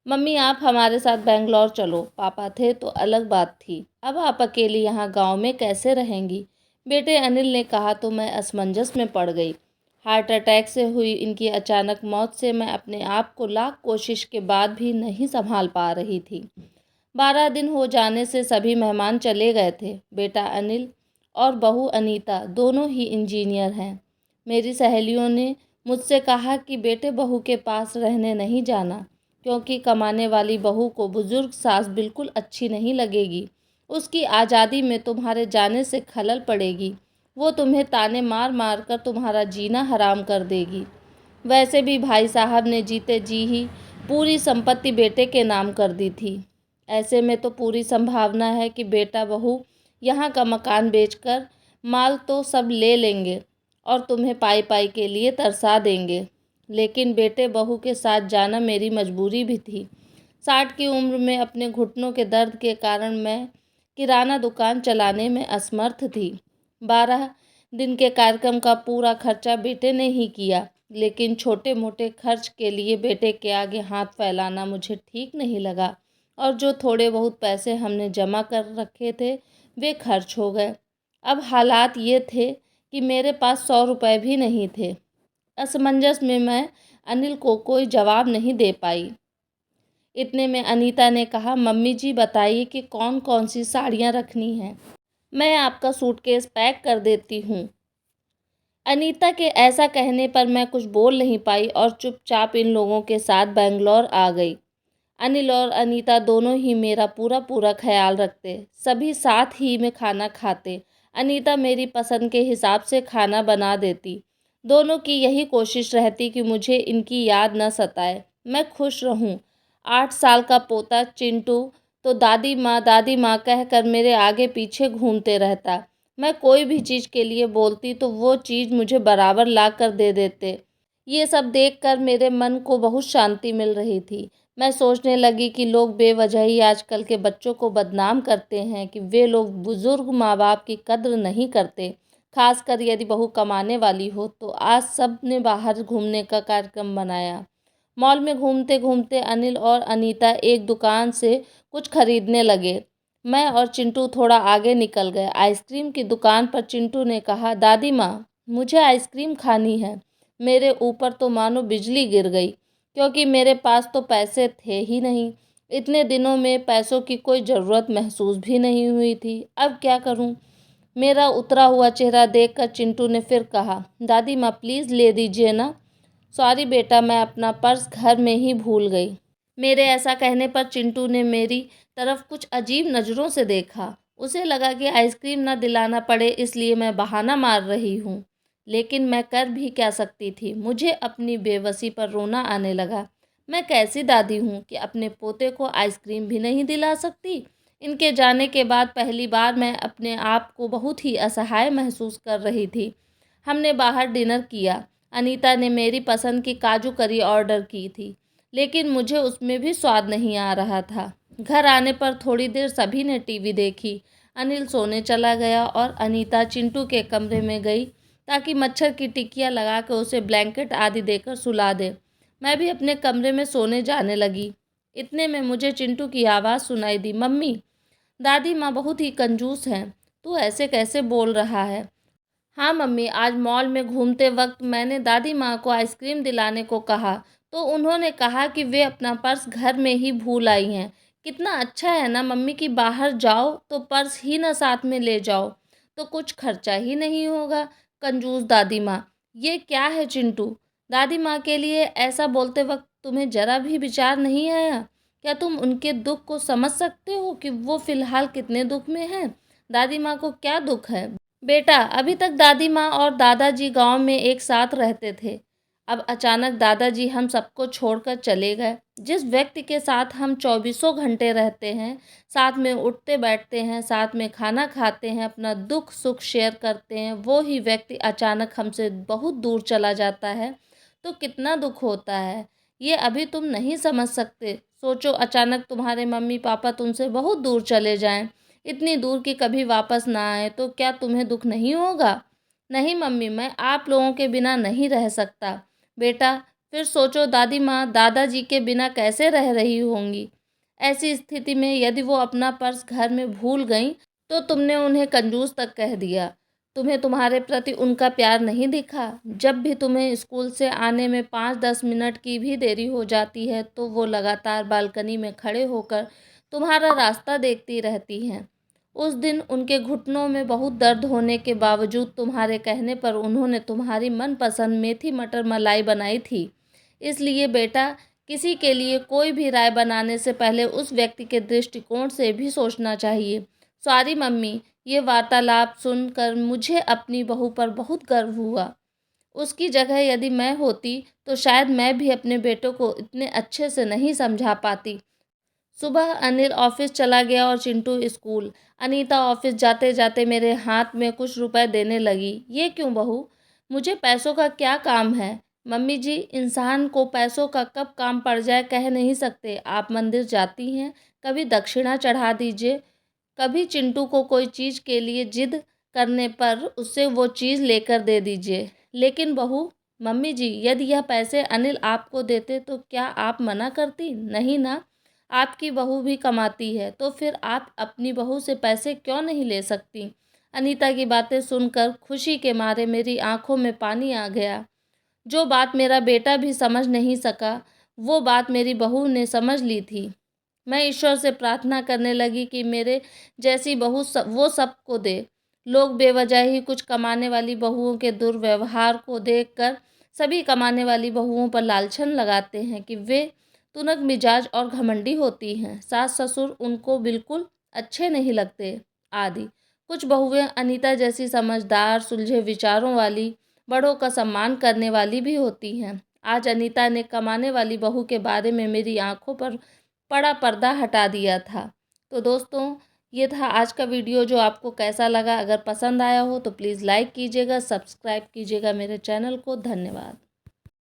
Mummy आप हमारे साथ बेंगलोर चलो, पापा थे तो अलग बात थी, अब आप अकेली यहाँ गांव में कैसे रहेंगी? बेटे अनिल ने कहा तो मैं असमंजस में पड़ गई। हार्ट अटैक से हुई इनकी अचानक मौत से मैं अपने आप को लाख कोशिश के बाद भी नहीं संभाल पा रही थी। 12 दिन हो जाने से सभी मेहमान चले गए थे। बेटा अनिल और बहू अनीता दोनों ही इंजीनियर हैं। मेरी सहेलियों ने मुझसे कहा कि बेटे बहू के पास रहने नहीं जाना, क्योंकि कमाने वाली बहू को बुजुर्ग सास बिल्कुल अच्छी नहीं लगेगी। उसकी आज़ादी में तुम्हारे जाने से खलल पड़ेगी। वो तुम्हें ताने मार मार कर तुम्हारा जीना हराम कर देगी। वैसे भी भाई साहब ने जीते जी ही पूरी संपत्ति बेटे के नाम कर दी थी। ऐसे में तो पूरी संभावना है कि बेटा बहू यहाँ का मकान बेचकर माल तो सब ले लेंगे और तुम्हें पाई पाई के लिए तरसा देंगे। लेकिन बेटे बहू के साथ जाना मेरी मजबूरी भी थी। 60 की उम्र में अपने घुटनों के दर्द के कारण मैं किराना दुकान चलाने में असमर्थ थी। 12 दिन के कार्यक्रम का पूरा खर्चा बेटे ने ही किया, लेकिन छोटे मोटे खर्च के लिए बेटे के आगे हाथ फैलाना मुझे ठीक नहीं लगा और जो थोड़े बहुत पैसे हमने जमा कर रखे थे वे खर्च हो गए। अब हालात ये थे कि मेरे पास 100 रुपये भी नहीं थे। असमंजस में मैं अनिल को कोई जवाब नहीं दे पाई। इतने में अनीता ने कहा, मम्मी जी बताइए कि कौन कौन सी साड़ियाँ रखनी हैं, मैं आपका सूटकेस पैक कर देती हूँ। अनीता के ऐसा कहने पर मैं कुछ बोल नहीं पाई और चुपचाप इन लोगों के साथ बेंगलोर आ गई। अनिल और अनीता दोनों ही मेरा पूरा पूरा ख्याल रखते, सभी साथ ही में खाना खाते। अनीता मेरी पसंद के हिसाब से खाना बना देती। दोनों की यही कोशिश रहती कि मुझे इनकी याद न सताए, मैं खुश रहूं। 8 साल का पोता चिंटू तो दादी माँ कहकर मेरे आगे पीछे घूमते रहता। मैं कोई भी चीज़ के लिए बोलती तो वो चीज़ मुझे बराबर ला कर दे देते। ये सब देखकर मेरे मन को बहुत शांति मिल रही थी। मैं सोचने लगी कि लोग बेवजह ही आजकल के बच्चों को बदनाम करते हैं कि वे लोग बुजुर्ग माँ बाप की कद्र नहीं करते, खासकर यदि बहू कमाने वाली हो। तो आज सब ने बाहर घूमने का कार्यक्रम बनाया। मॉल में घूमते घूमते अनिल और अनीता एक दुकान से कुछ खरीदने लगे। मैं और चिंटू थोड़ा आगे निकल गए। आइसक्रीम की दुकान पर चिंटू ने कहा, दादी माँ मुझे आइसक्रीम खानी है। मेरे ऊपर तो मानो बिजली गिर गई, क्योंकि मेरे पास तो पैसे थे ही नहीं। इतने दिनों में पैसों की कोई ज़रूरत महसूस भी नहीं हुई थी। अब क्या करूं? मेरा उतरा हुआ चेहरा देखकर चिंटू ने फिर कहा, दादी माँ प्लीज़ ले दीजिए ना। सॉरी बेटा, मैं अपना पर्स घर में ही भूल गई। मेरे ऐसा कहने पर चिंटू ने मेरी तरफ कुछ अजीब नज़रों से देखा। उसे लगा कि आइसक्रीम न दिलाना पड़े इसलिए मैं बहाना मार रही हूँ। लेकिन मैं कर भी क्या सकती थी? मुझे अपनी बेबसी पर रोना आने लगा। मैं कैसी दादी हूँ कि अपने पोते को आइसक्रीम भी नहीं दिला सकती? इनके जाने के बाद पहली बार मैं अपने आप को बहुत ही असहाय महसूस कर रही थी। हमने बाहर डिनर किया। अनीता ने मेरी पसंद की काजू करी ऑर्डर की थी, लेकिन मुझे उसमें भी स्वाद नहीं आ रहा था। घर आने पर थोड़ी देर सभी ने टीवी देखी। अनिल सोने चला गया और अनीता चिंटू के कमरे में गई ताकि मच्छर की टिकिया लगा कर उसे ब्लैंकेट आदि देकर सुला दे। मैं भी अपने कमरे में सोने जाने लगी। इतने में मुझे चिंटू की आवाज़ सुनाई दी, मम्मी दादी माँ बहुत ही कंजूस हैं, तू ऐसे कैसे बोल रहा है? हाँ मम्मी, आज मॉल में घूमते वक्त मैंने दादी माँ को आइसक्रीम दिलाने को कहा तो उन्होंने कहा कि वे अपना पर्स घर में ही भूल आई हैं। कितना अच्छा है ना मम्मी कि बाहर जाओ तो पर्स ही ना साथ में ले जाओ, तो कुछ खर्चा ही नहीं होगा। कंजूस दादी माँ, ये क्या है चिंटू? दादी माँ के लिए ऐसा बोलते वक्त तुम्हें जरा भी विचार नहीं आया? क्या तुम उनके दुख को समझ सकते हो कि वो फिलहाल कितने दुख में हैं? दादी माँ को क्या दुख है? बेटा अभी तक दादी माँ और दादाजी गांव में एक साथ रहते थे। अब अचानक दादाजी हम सबको छोड़कर चले गए। जिस व्यक्ति के साथ हम चौबीसों घंटे रहते हैं, साथ में उठते बैठते हैं, साथ में खाना खाते हैं, अपना दुख सुख शेयर करते हैं, वो ही व्यक्ति अचानक हमसे बहुत दूर चला जाता है तो कितना दुख होता है, ये अभी तुम नहीं समझ सकते। सोचो अचानक तुम्हारे मम्मी पापा तुमसे बहुत दूर चले जाएं, इतनी दूर कि कभी वापस ना आए, तो क्या तुम्हें दुख नहीं होगा? नहीं मम्मी, मैं आप लोगों के बिना नहीं रह सकता। बेटा फिर सोचो दादी माँ दादाजी के बिना कैसे रह रही होंगी। ऐसी स्थिति में यदि वो अपना पर्स घर में भूल गईं, तो तुमने उन्हें कंजूस तक कह दिया। तुम्हें तुम्हारे प्रति उनका प्यार नहीं दिखा। जब भी तुम्हें स्कूल से आने में 5-10 मिनट की भी देरी हो जाती है, तो वो लगातार बालकनी में खड़े होकर तुम्हारा रास्ता देखती रहती हैं। उस दिन उनके घुटनों में बहुत दर्द होने के बावजूद तुम्हारे कहने पर उन्होंने तुम्हारी मनपसंद मेथी मटर मलाई बनाई थी। इसलिए बेटा, किसी के लिए कोई भी राय बनाने से पहले उस व्यक्ति के दृष्टिकोण से भी सोचना चाहिए। सॉरी मम्मी, ये वार्तालाप सुनकर मुझे अपनी बहू पर बहुत गर्व हुआ। उसकी जगह यदि मैं होती तो शायद मैं भी अपने बेटों को इतने अच्छे से नहीं समझा पाती। सुबह अनिल ऑफिस चला गया और चिंटू स्कूल। अनीता ऑफिस जाते जाते मेरे हाथ में कुछ रुपए देने लगी। ये क्यों बहू, मुझे पैसों का क्या काम है? मम्मी जी, इंसान को पैसों का कब काम पड़ जाए कह नहीं सकते। आप मंदिर जाती हैं, कभी दक्षिणा चढ़ा दीजिए, कभी चिंटू को कोई चीज़ के लिए जिद करने पर उससे वो चीज़ लेकर दे दीजिए। लेकिन बहू, मम्मी जी, यदि यह पैसे अनिल आपको देते तो क्या आप मना करती? नहीं ना। आपकी बहू भी कमाती है, तो फिर आप अपनी बहू से पैसे क्यों नहीं ले सकती? अनीता की बातें सुनकर खुशी के मारे मेरी आंखों में पानी आ गया। जो बात मेरा बेटा भी समझ नहीं सका, वो बात मेरी बहू ने समझ ली थी। मैं ईश्वर से प्रार्थना करने लगी कि मेरे जैसी बहू वो सबको दे। लोग बेवजह ही कुछ कमाने वाली बहुओं के दुर्व्यवहार को देखकर सभी कमाने वाली बहुओं पर लांछन लगाते हैं कि वे तुनक मिजाज और घमंडी होती हैं, सास ससुर उनको बिल्कुल अच्छे नहीं लगते आदि। कुछ बहुएं अनीता जैसी समझदार, सुलझे विचारों वाली, बड़ों का सम्मान करने वाली भी होती हैं। आज अनीता ने कमाने वाली बहू के बारे में मेरी आंखों पर बड़ा पर्दा हटा दिया था। तो दोस्तों, ये था आज का वीडियो जो आपको कैसा लगा। अगर पसंद आया हो तो प्लीज़ लाइक कीजिएगा, सब्सक्राइब कीजिएगा मेरे चैनल को। धन्यवाद।